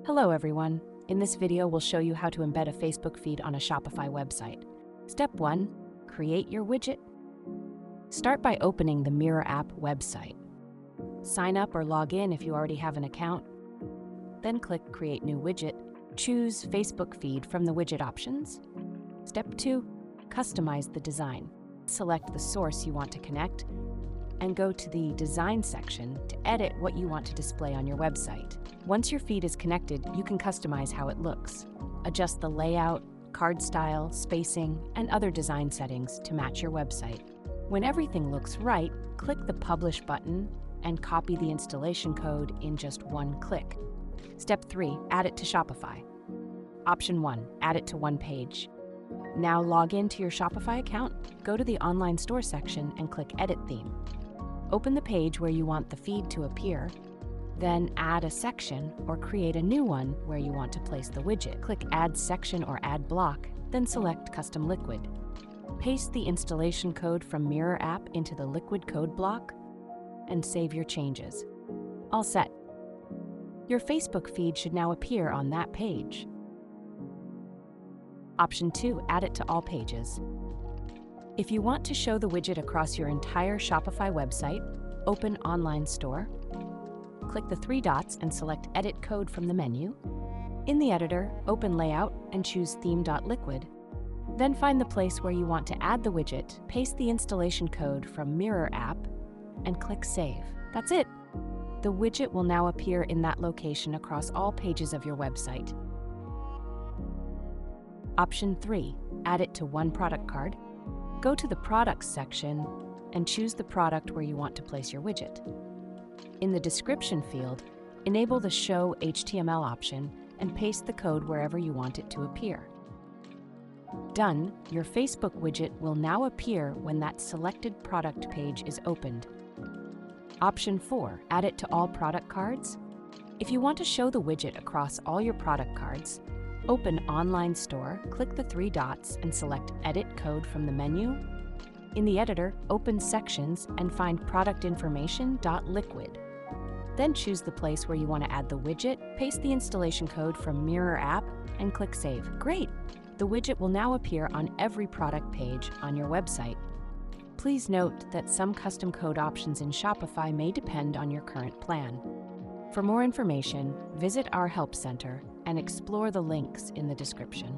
Hello everyone. In this video, we'll show you how to embed a Facebook feed on a Shopify website. Step 1. Create your widget. Start by opening the Mirror app website. Sign up or log in if you already have an account. Then click Create New Widget. Choose Facebook feed from the widget options. Step 2. Customize the design. Select the source you want to connect and go to the Design section to edit what you want to display on your website. Once your feed is connected, you can customize how it looks. Adjust the layout, card style, spacing, and other design settings to match your website. When everything looks right, click the Publish button and copy the installation code in just one click. Step 3. Add it to Shopify. Option 1. Add it to one page. Now log in to your Shopify account, go to the Online Store section and click Edit Theme. Open the page where you want the feed to appear, then add a section or create a new one where you want to place the widget. Click Add Section or Add Block, then select Custom Liquid. Paste the installation code from Mirror app into the Liquid code block and save your changes. All set. Your Facebook feed should now appear on that page. Option 2. Add it to all pages. If you want to show the widget across your entire Shopify website, open Online Store. Click the three dots and select Edit Code from the menu. In the editor, open Layout and choose Theme.Liquid. Then find the place where you want to add the widget, paste the installation code from Mirror app, and click Save. That's it! The widget will now appear in that location across all pages of your website. Option 3. Add it to one product card. Go to the Products section and choose the product where you want to place your widget. In the description field, enable the Show HTML option and paste the code wherever you want it to appear. Done, your Facebook widget will now appear when that selected product page is opened. Option 4. Add it to all product cards. If you want to show the widget across all your product cards, open Online Store, click the three dots and select Edit Code from the menu. In the editor, open Sections and find Product Information.Liquid. Then choose the place where you want to add the widget, paste the installation code from Mirror app, and click Save. Great! The widget will now appear on every product page on your website. Please note that some custom code options in Shopify may depend on your current plan. For more information, visit our Help Center and explore the links in the description.